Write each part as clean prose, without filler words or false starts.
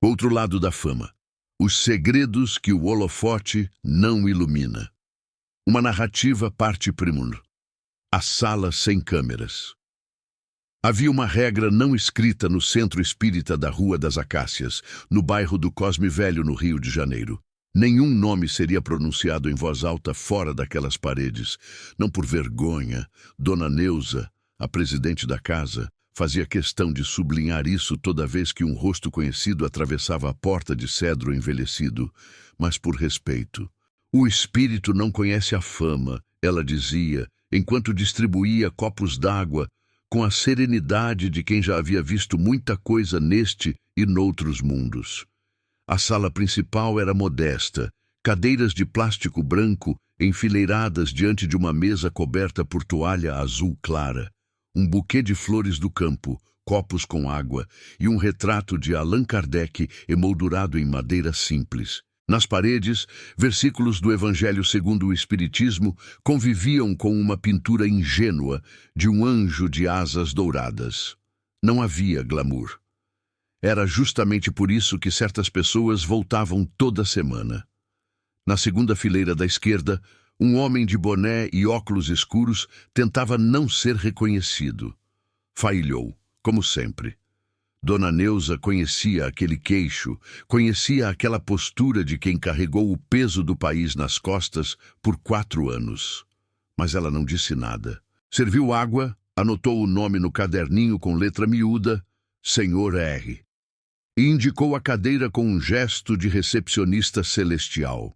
Outro lado da fama. Os segredos que o holofote não ilumina. Uma narrativa parte primeiro. A sala sem câmeras. Havia uma regra não escrita no centro espírita da Rua das Acácias, no bairro do Cosme Velho, no Rio de Janeiro. Nenhum nome seria pronunciado em voz alta fora daquelas paredes. Não por vergonha, Dona Neuza, a presidente da casa, fazia questão de sublinhar isso toda vez que um rosto conhecido atravessava a porta de cedro envelhecido, mas por respeito. O espírito não conhece a fama, ela dizia, enquanto distribuía copos d'água, com a serenidade de quem já havia visto muita coisa neste e noutros mundos. A sala principal era modesta, cadeiras de plástico branco enfileiradas diante de uma mesa coberta por toalha azul clara, um buquê de flores do campo, copos com água e um retrato de Allan Kardec emoldurado em madeira simples. Nas paredes, versículos do Evangelho segundo o Espiritismo conviviam com uma pintura ingênua de um anjo de asas douradas. Não havia glamour. Era justamente por isso que certas pessoas voltavam toda semana. Na segunda fileira da esquerda, um homem de boné e óculos escuros tentava não ser reconhecido. Failhou, como sempre. Dona Neuza conhecia aquele queixo, conhecia aquela postura de quem carregou o peso do país nas costas por 4 anos. Mas ela não disse nada. Serviu água, anotou o nome no caderninho com letra miúda, Senhor R. E indicou a cadeira com um gesto de recepcionista celestial.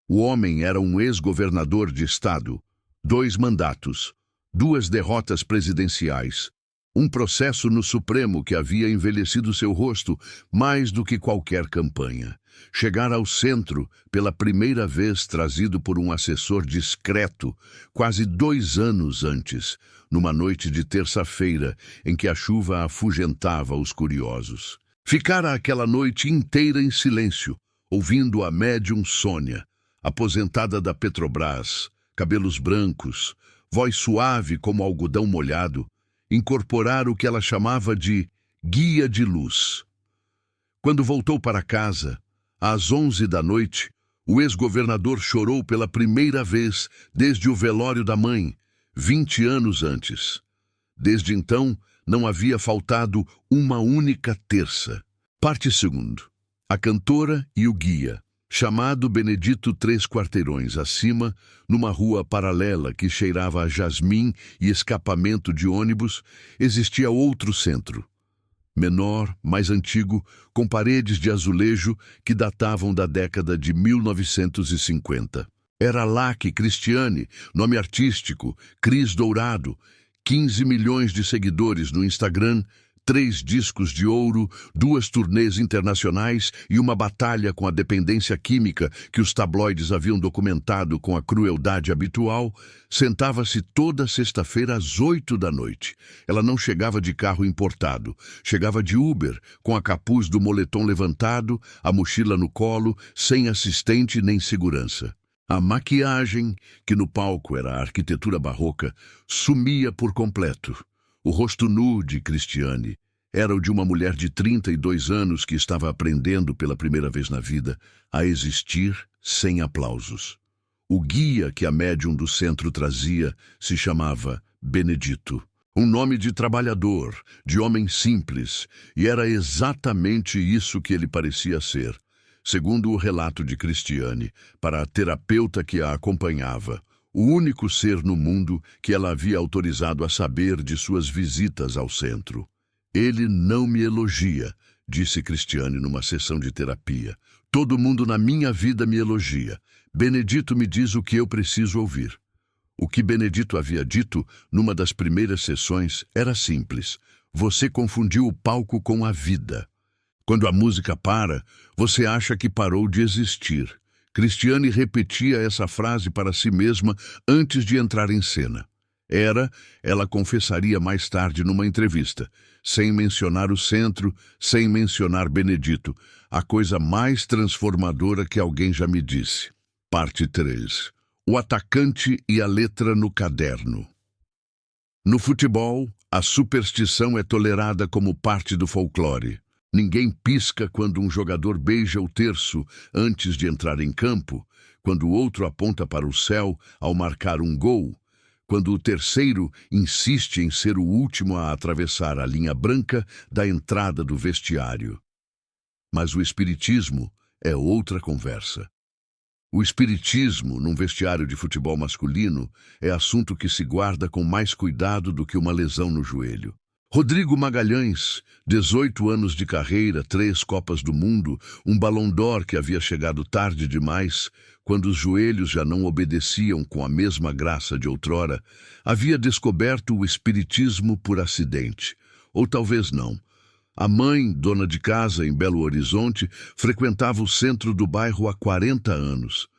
O homem era um ex-governador de estado, 2 mandatos, 2 derrotas presidenciais, um processo no Supremo que havia envelhecido seu rosto mais do que qualquer campanha. Chegar ao centro, pela primeira vez trazido por um assessor discreto, quase 2 anos antes, numa noite de terça-feira em que a chuva afugentava os curiosos. Ficara aquela noite inteira em silêncio, ouvindo a médium Sônia, aposentada da Petrobras, cabelos brancos, voz suave como algodão molhado, incorporar o que ela chamava de guia de luz. Quando voltou para casa, às 11 da noite, o ex-governador chorou pela primeira vez desde o velório da mãe, 20 anos antes. Desde então, não havia faltado uma única terça. Parte 2. A cantora e o guia. Chamado Benedito 3 quarteirões acima, numa rua paralela que cheirava a jasmim e escapamento de ônibus, existia outro centro. Menor, mais antigo, com paredes de azulejo que datavam da década de 1950. Era lá que Cristiane, nome artístico, Cris Dourado, 15 milhões de seguidores no Instagram, 3 discos de ouro, 2 turnês internacionais e uma batalha com a dependência química que os tabloides haviam documentado com a crueldade habitual, sentava-se toda sexta-feira às 8 da noite. Ela não chegava de carro importado, chegava de Uber, com a capuz do moletom levantado, a mochila no colo, sem assistente nem segurança. A maquiagem, que no palco era a arquitetura barroca, sumia por completo. O rosto nu de Cristiane era o de uma mulher de 32 anos que estava aprendendo pela primeira vez na vida a existir sem aplausos. O guia que a médium do centro trazia se chamava Benedito, um nome de trabalhador, de homem simples, e era exatamente isso que ele parecia ser, segundo o relato de Cristiane, para a terapeuta que a acompanhava, o único ser no mundo que ela havia autorizado a saber de suas visitas ao centro. Ele não me elogia, disse Cristiane numa sessão de terapia. Todo mundo na minha vida me elogia. Benedito me diz o que eu preciso ouvir. O que Benedito havia dito numa das primeiras sessões era simples. Você confundiu o palco com a vida. Quando a música para, você acha que parou de existir. Cristiane repetia essa frase para si mesma antes de entrar em cena. Ela confessaria mais tarde numa entrevista, sem mencionar o centro, sem mencionar Benedito, a coisa mais transformadora que alguém já me disse. Parte 3. O atacante e a letra no caderno. No futebol, a superstição é tolerada como parte do folclore. Ninguém pisca quando um jogador beija o terço antes de entrar em campo, quando o outro aponta para o céu ao marcar um gol, quando o terceiro insiste em ser o último a atravessar a linha branca da entrada do vestiário. Mas o espiritismo é outra conversa. O espiritismo, num vestiário de futebol masculino, é assunto que se guarda com mais cuidado do que uma lesão no joelho. Rodrigo Magalhães, 18 anos de carreira, 3 Copas do Mundo, um Ballon d'Or que havia chegado tarde demais, quando os joelhos já não obedeciam com a mesma graça de outrora, havia descoberto o espiritismo por acidente. Ou talvez não. A mãe, dona de casa em Belo Horizonte, frequentava o centro do bairro há 40 anos.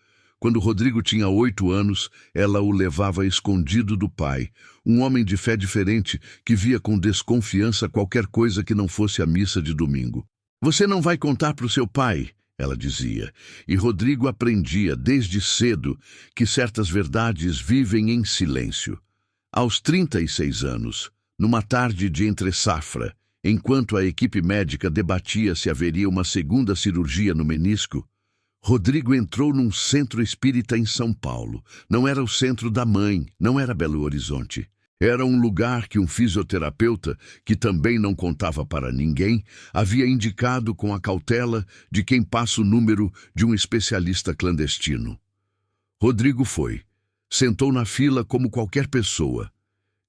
Quando Rodrigo tinha 8 anos, ela o levava escondido do pai, um homem de fé diferente que via com desconfiança qualquer coisa que não fosse a missa de domingo. "Você não vai contar para o seu pai", ela dizia, e Rodrigo aprendia desde cedo que certas verdades vivem em silêncio. Aos 36 anos, numa tarde de entre-safra, enquanto a equipe médica debatia se haveria uma segunda cirurgia no menisco, Rodrigo entrou num centro espírita em São Paulo. Não era o centro da mãe, não era Belo Horizonte. Era um lugar que um fisioterapeuta, que também não contava para ninguém, havia indicado com a cautela de quem passa o número de um especialista clandestino. Rodrigo foi. Sentou na fila como qualquer pessoa.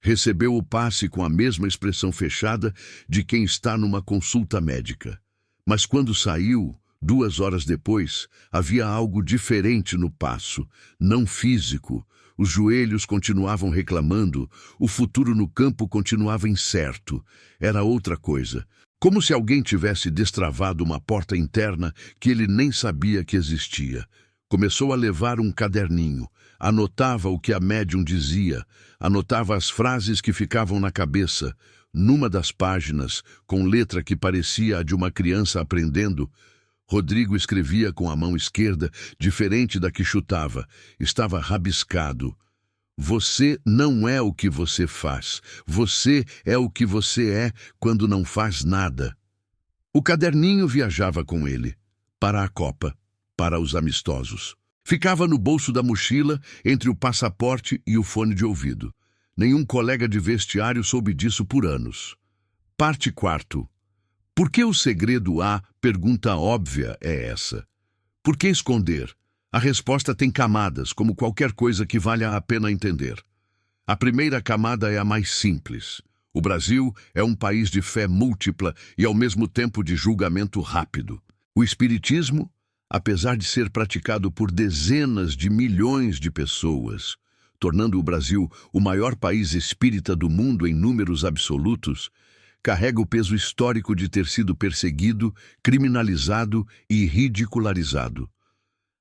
Recebeu o passe com a mesma expressão fechada de quem está numa consulta médica. Mas quando saiu, 2 horas depois, havia algo diferente no passo, não físico. Os joelhos continuavam reclamando, o futuro no campo continuava incerto. Era outra coisa, como se alguém tivesse destravado uma porta interna que ele nem sabia que existia. Começou a levar um caderninho, anotava o que a médium dizia, anotava as frases que ficavam na cabeça. Numa das páginas, com letra que parecia a de uma criança aprendendo, Rodrigo escrevia com a mão esquerda, diferente da que chutava. Estava rabiscado. "Você não é o que você faz. Você é o que você é quando não faz nada." O caderninho viajava com ele, para a Copa, para os amistosos. Ficava no bolso da mochila, entre o passaporte e o fone de ouvido. Nenhum colega de vestiário soube disso por anos. Parte 4. Por que o segredo há? Pergunta óbvia é essa. Por que esconder? A resposta tem camadas, como qualquer coisa que valha a pena entender. A primeira camada é a mais simples. O Brasil é um país de fé múltipla e ao mesmo tempo de julgamento rápido. O espiritismo, apesar de ser praticado por dezenas de milhões de pessoas, tornando o Brasil o maior país espírita do mundo em números absolutos, carrega o peso histórico de ter sido perseguido, criminalizado e ridicularizado.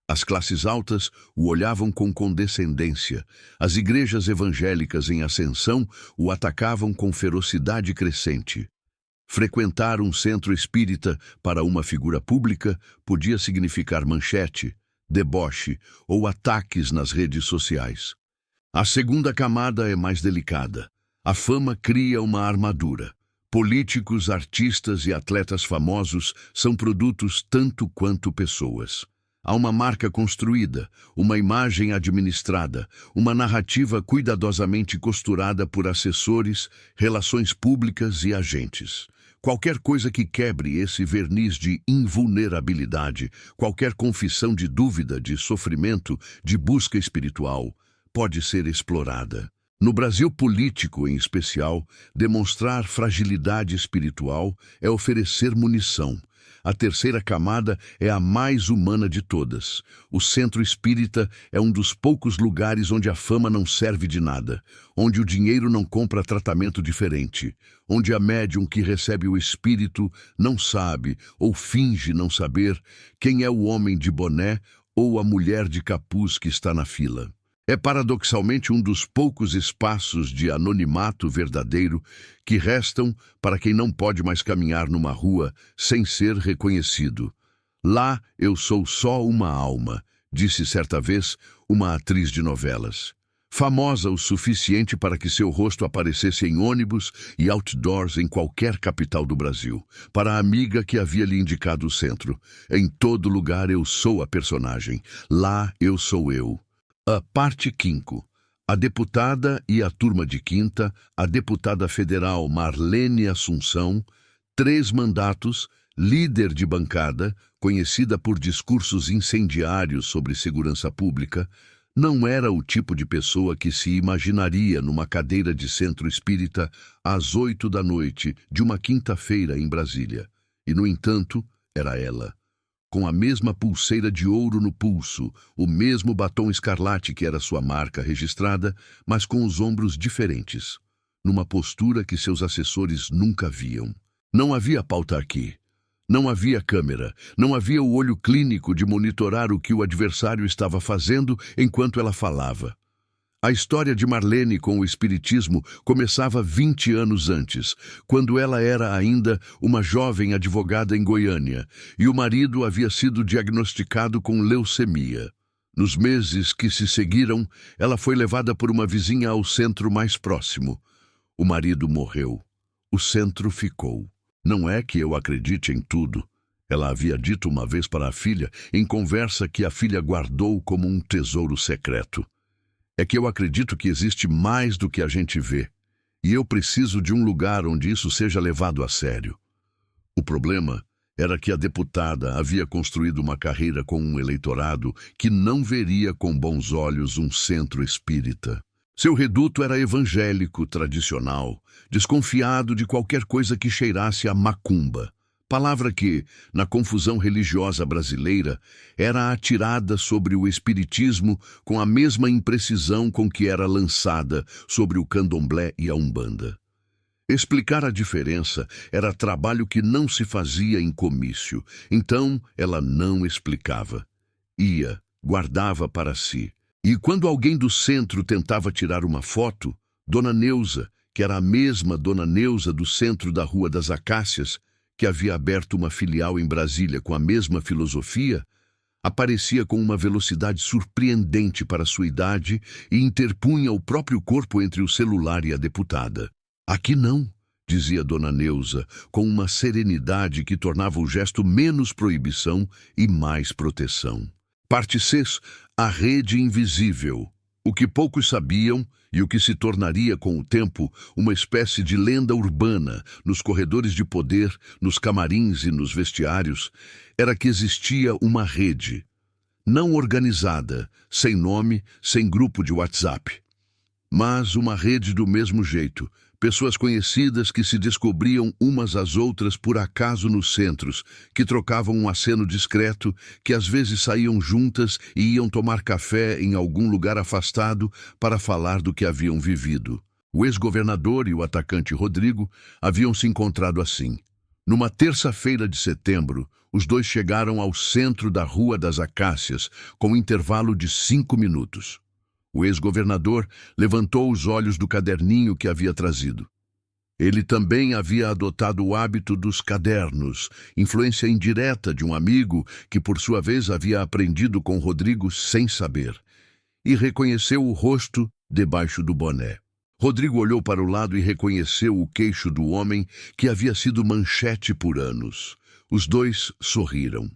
As classes altas o olhavam com condescendência. As igrejas evangélicas em ascensão o atacavam com ferocidade crescente. Frequentar um centro espírita para uma figura pública podia significar manchete, deboche ou ataques nas redes sociais. A segunda camada é mais delicada. A fama cria uma armadura. Políticos, artistas e atletas famosos são produtos tanto quanto pessoas. Há uma marca construída, uma imagem administrada, uma narrativa cuidadosamente costurada por assessores, relações públicas e agentes. Qualquer coisa que quebre esse verniz de invulnerabilidade, qualquer confissão de dúvida, de sofrimento, de busca espiritual, pode ser explorada. No Brasil político, em especial, demonstrar fragilidade espiritual é oferecer munição. A terceira camada é a mais humana de todas. O centro espírita é um dos poucos lugares onde a fama não serve de nada, onde o dinheiro não compra tratamento diferente, onde a médium que recebe o espírito não sabe ou finge não saber quem é o homem de boné ou a mulher de capuz que está na fila. É paradoxalmente um dos poucos espaços de anonimato verdadeiro que restam para quem não pode mais caminhar numa rua sem ser reconhecido. "Lá eu sou só uma alma", disse certa vez uma atriz de novelas. Famosa o suficiente para que seu rosto aparecesse em ônibus e outdoors em qualquer capital do Brasil. Para a amiga que havia lhe indicado o centro. Em todo lugar eu sou a personagem. Lá eu sou eu. A parte 5. A deputada e a turma de quinta, a deputada federal Marlene Assunção, 3 mandatos, líder de bancada, conhecida por discursos incendiários sobre segurança pública, não era o tipo de pessoa que se imaginaria numa cadeira de centro espírita às 8 da noite de uma quinta-feira em Brasília. E, no entanto, era ela. Com a mesma pulseira de ouro no pulso, o mesmo batom escarlate que era sua marca registrada, mas com os ombros diferentes, numa postura que seus assessores nunca viam. Não havia pauta aqui. Não havia câmera, não havia o olho clínico de monitorar o que o adversário estava fazendo enquanto ela falava. A história de Marlene com o espiritismo começava 20 anos antes, quando ela era ainda uma jovem advogada em Goiânia, e o marido havia sido diagnosticado com leucemia. Nos meses que se seguiram, ela foi levada por uma vizinha ao centro mais próximo. O marido morreu. O centro ficou. Não é que eu acredite em tudo. Ela havia dito uma vez para a filha, em conversa que a filha guardou como um tesouro secreto. É que eu acredito que existe mais do que a gente vê. E eu preciso de um lugar onde isso seja levado a sério. O problema era que a deputada havia construído uma carreira com um eleitorado que não veria com bons olhos um centro espírita. Seu reduto era evangélico, tradicional, desconfiado de qualquer coisa que cheirasse a macumba, palavra que, na confusão religiosa brasileira, era atirada sobre o espiritismo com a mesma imprecisão com que era lançada sobre o candomblé e a umbanda. Explicar a diferença era trabalho que não se fazia em comício, então ela não explicava. Ia, guardava para si. E quando alguém do centro tentava tirar uma foto, Dona Neuza, que era a mesma Dona Neuza do centro da Rua das Acácias, que havia aberto uma filial em Brasília com a mesma filosofia, aparecia com uma velocidade surpreendente para sua idade e interpunha o próprio corpo entre o celular e a deputada. Aqui não, dizia Dona Neuza, com uma serenidade que tornava o gesto menos proibição e mais proteção. Parte 6. A rede invisível. O que poucos sabiam e o que se tornaria com o tempo uma espécie de lenda urbana nos corredores de poder, nos camarins e nos vestiários, era que existia uma rede, não organizada, sem nome, sem grupo de WhatsApp, mas uma rede do mesmo jeito. Pessoas conhecidas que se descobriam umas às outras por acaso nos centros, que trocavam um aceno discreto, que às vezes saíam juntas e iam tomar café em algum lugar afastado para falar do que haviam vivido. O ex-governador e o atacante Rodrigo haviam se encontrado assim. Numa terça-feira de setembro, os dois chegaram ao centro da Rua das Acácias, com um intervalo de 5 minutos. O ex-governador levantou os olhos do caderninho que havia trazido. Ele também havia adotado o hábito dos cadernos, influência indireta de um amigo que, por sua vez, havia aprendido com Rodrigo sem saber, e reconheceu o rosto debaixo do boné. Rodrigo olhou para o lado e reconheceu o queixo do homem que havia sido manchete por anos. Os dois sorriram,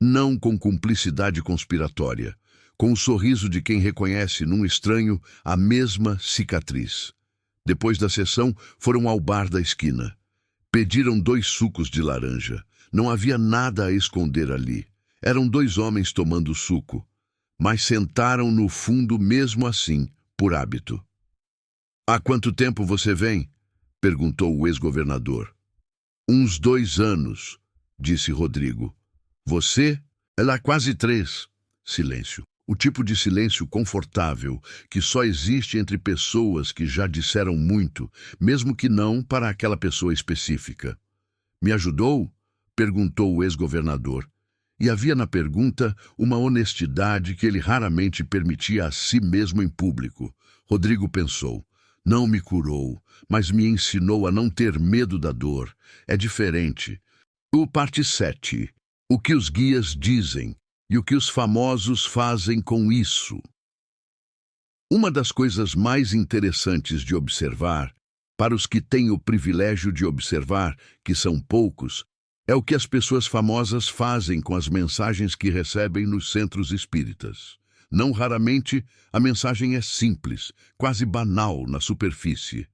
não com cumplicidade conspiratória, com o sorriso de quem reconhece num estranho a mesma cicatriz. Depois da sessão, foram ao bar da esquina. Pediram 2 sucos de laranja. Não havia nada a esconder ali. Eram 2 homens tomando suco, mas sentaram no fundo mesmo assim, por hábito. "Há quanto tempo você vem?" perguntou o ex-governador. "Uns 2 anos", disse Rodrigo. "Você?" "Há quase 3. Silêncio. O tipo de silêncio confortável que só existe entre pessoas que já disseram muito, mesmo que não para aquela pessoa específica. "Me ajudou?" perguntou o ex-governador. E havia na pergunta uma honestidade que ele raramente permitia a si mesmo em público. Rodrigo pensou: não me curou, mas me ensinou a não ter medo da dor. É diferente. O parte 7. O que os guias dizem e o que os famosos fazem com isso. Uma das coisas mais interessantes de observar, para os que têm o privilégio de observar, que são poucos, é o que as pessoas famosas fazem com as mensagens que recebem nos centros espíritas. Não raramente, a mensagem é simples, quase banal na superfície.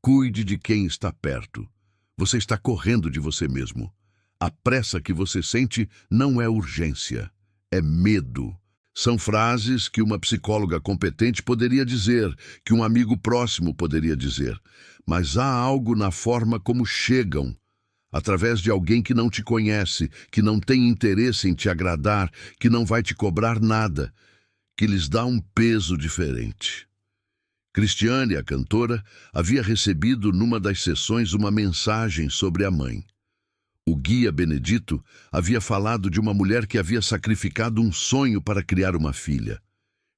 Cuide de quem está perto. Você está correndo de você mesmo. A pressa que você sente não é urgência, é medo. São frases que uma psicóloga competente poderia dizer, que um amigo próximo poderia dizer. Mas há algo na forma como chegam, através de alguém que não te conhece, que não tem interesse em te agradar, que não vai te cobrar nada, que lhes dá um peso diferente. Cristiane, a cantora, havia recebido numa das sessões uma mensagem sobre a mãe. O guia Benedito havia falado de uma mulher que havia sacrificado um sonho para criar uma filha.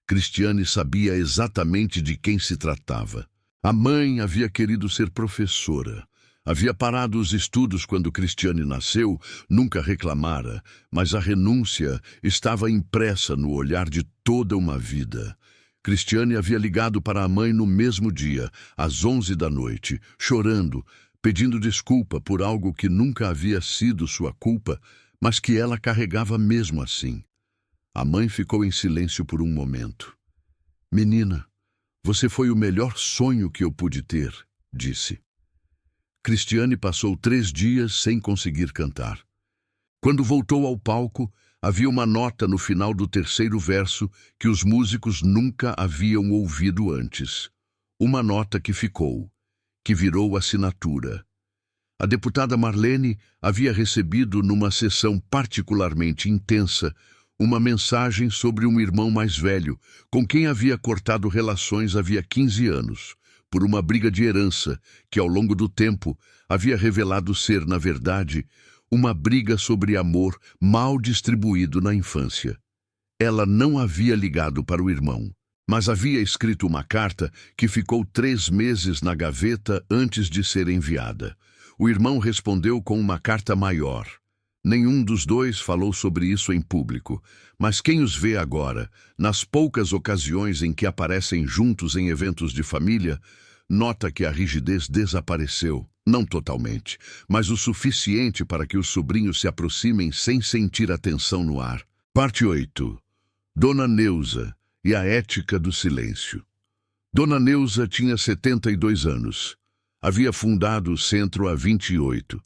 Cristiane sabia exatamente de quem se tratava. A mãe havia querido ser professora. Havia parado os estudos quando Cristiane nasceu, nunca reclamara, mas a renúncia estava impressa no olhar de toda uma vida. Cristiane havia ligado para a mãe no mesmo dia, às 11 da noite, chorando, pedindo desculpa por algo que nunca havia sido sua culpa, mas que ela carregava mesmo assim. A mãe ficou em silêncio por um momento. "Menina, você foi o melhor sonho que eu pude ter", disse. Cristiane passou 3 dias sem conseguir cantar. Quando voltou ao palco, havia uma nota no final do 3º verso que os músicos nunca haviam ouvido antes. Uma nota que ficou, que virou assinatura. A deputada Marlene havia recebido, numa sessão particularmente intensa, uma mensagem sobre um irmão mais velho, com quem havia cortado relações havia 15 anos, por uma briga de herança que, ao longo do tempo, havia revelado ser, na verdade, uma briga sobre amor mal distribuído na infância. Ela não havia ligado para o irmão, mas havia escrito uma carta que ficou 3 meses na gaveta antes de ser enviada. O irmão respondeu com uma carta maior. Nenhum dos dois falou sobre isso em público, mas quem os vê agora, nas poucas ocasiões em que aparecem juntos em eventos de família, nota que a rigidez desapareceu, não totalmente, mas o suficiente para que os sobrinhos se aproximem sem sentir a tensão no ar. Parte 8. Dona Neuza e a ética do silêncio. Dona Neuza tinha 72 anos. Havia fundado o centro há 28.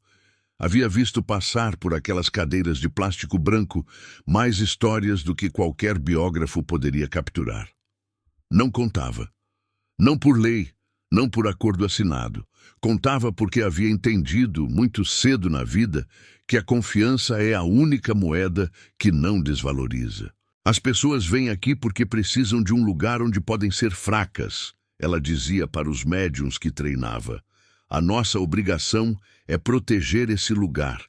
Havia visto passar por aquelas cadeiras de plástico branco mais histórias do que qualquer biógrafo poderia capturar. Não contava. Não por lei, não por acordo assinado. Contava porque havia entendido, muito cedo na vida, que a confiança é a única moeda que não desvaloriza. As pessoas vêm aqui porque precisam de um lugar onde podem ser fracas, ela dizia para os médiuns que treinava. A nossa obrigação é proteger esse lugar.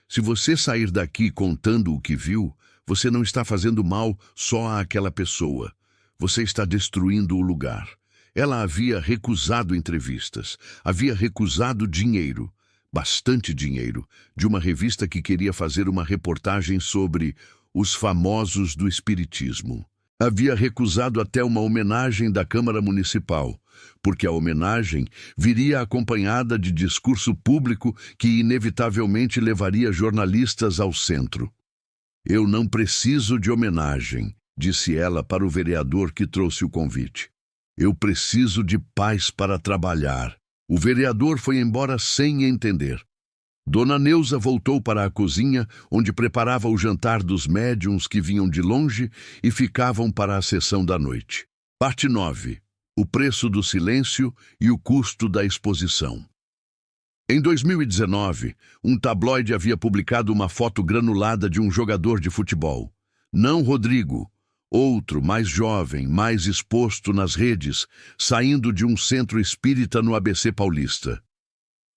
Se você sair daqui contando o que viu, você não está fazendo mal só àquela pessoa. Você está destruindo o lugar. Ela havia recusado entrevistas, havia recusado dinheiro, bastante dinheiro, de uma revista que queria fazer uma reportagem sobre os famosos do espiritismo. Havia recusado até uma homenagem da Câmara Municipal, porque a homenagem viria acompanhada de discurso público que inevitavelmente levaria jornalistas ao centro. "Eu não preciso de homenagem", disse ela para o vereador que trouxe o convite. "Eu preciso de paz para trabalhar." O vereador foi embora sem entender. Dona Neuza voltou para a cozinha, onde preparava o jantar dos médiuns que vinham de longe e ficavam para a sessão da noite. Parte 9. O preço do silêncio e o custo da exposição. Em 2019, um tabloide havia publicado uma foto granulada de um jogador de futebol. Não Rodrigo, outro, mais jovem, mais exposto nas redes, saindo de um centro espírita no ABC Paulista.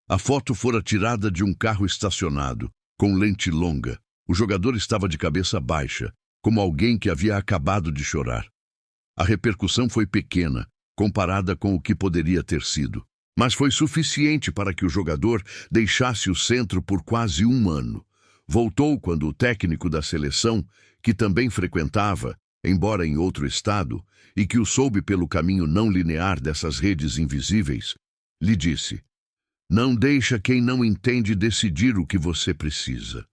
A foto fora tirada de um carro estacionado, com lente longa. O jogador estava de cabeça baixa, como alguém que havia acabado de chorar. A repercussão foi pequena, comparada com o que poderia ter sido. Mas foi suficiente para que o jogador deixasse o centro por quase 1 ano. Voltou quando o técnico da seleção, que também frequentava, embora em outro estado, e que o soube pelo caminho não linear dessas redes invisíveis, lhe disse: não deixa quem não entende decidir o que você precisa.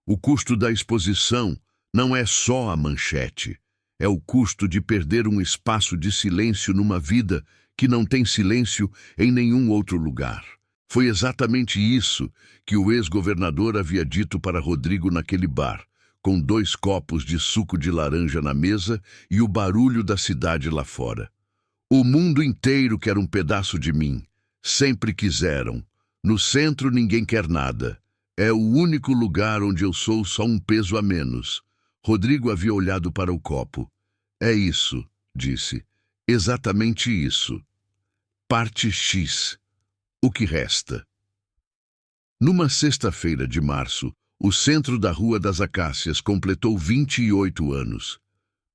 O custo da exposição não é só a manchete, é o custo de perder um espaço de silêncio numa vida que não tem silêncio em nenhum outro lugar. Foi exatamente isso que o ex-governador havia dito para Rodrigo naquele bar, com 2 copos de suco de laranja na mesa e o barulho da cidade lá fora. O mundo inteiro quer um pedaço de mim. Sempre quiseram. No centro ninguém quer nada. É o único lugar onde eu sou só um peso a menos. Rodrigo havia olhado para o copo. É isso, disse. Exatamente isso. Parte X. O que resta? Numa sexta-feira de março, o centro da Rua das Acácias completou 28 anos.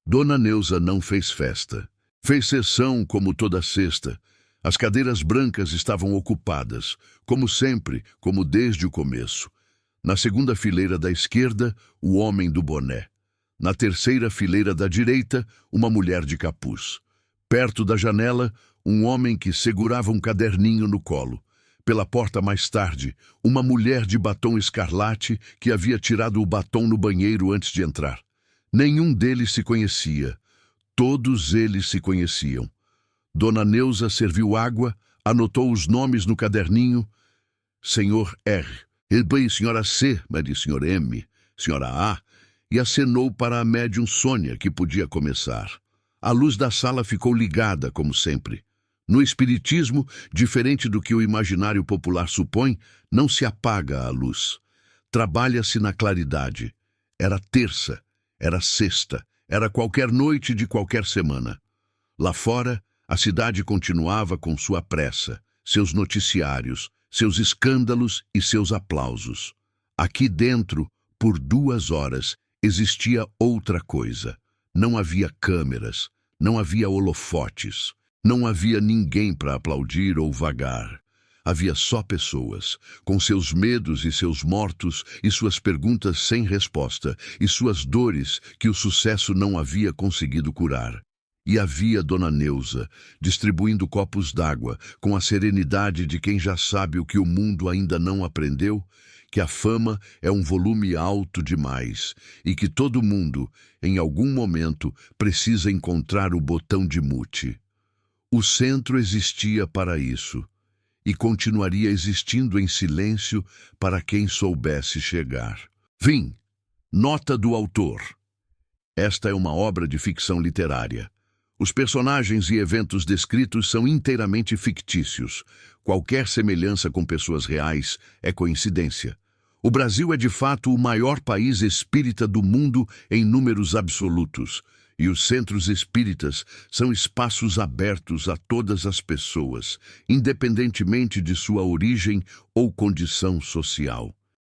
Dona Neuza não fez festa. Fez sessão como toda sexta. As cadeiras brancas estavam ocupadas, como sempre, como desde o começo. Na segunda fileira da esquerda, o homem do boné. Na terceira fileira da direita, uma mulher de capuz. Perto da janela, um homem que segurava um caderninho no colo. Pela porta mais tarde, uma mulher de batom escarlate que havia tirado o batom no banheiro antes de entrar. Nenhum deles se conhecia. Todos eles se conheciam. Dona Neuza serviu água, anotou os nomes no caderninho. Senhor R. E bem, senhora C, mas senhor M, senhora A, e acenou para a médium Sônia, que podia começar. A luz da sala ficou ligada, como sempre. No espiritismo, diferente do que o imaginário popular supõe, não se apaga a luz. Trabalha-se na claridade. Era terça, era sexta, era qualquer noite de qualquer semana. Lá fora, a cidade continuava com sua pressa, seus noticiários, seus escândalos e seus aplausos. Aqui dentro, por 2 horas, existia outra coisa. Não havia câmeras, não havia holofotes, não havia ninguém para aplaudir ou vagar. Havia só pessoas, com seus medos e seus mortos e suas perguntas sem resposta e suas dores que o sucesso não havia conseguido curar. E havia Dona Neuza, distribuindo copos d'água, com a serenidade de quem já sabe o que o mundo ainda não aprendeu, que a fama é um volume alto demais e que todo mundo, em algum momento, precisa encontrar o botão de mute. O centro existia para isso e continuaria existindo em silêncio para quem soubesse chegar. Fim. Nota do autor. Esta é uma obra de ficção literária. Os personagens e eventos descritos são inteiramente fictícios. Qualquer semelhança com pessoas reais é coincidência. O Brasil é de fato o maior país espírita do mundo em números absolutos, e os centros espíritas são espaços abertos a todas as pessoas, independentemente de sua origem ou condição social.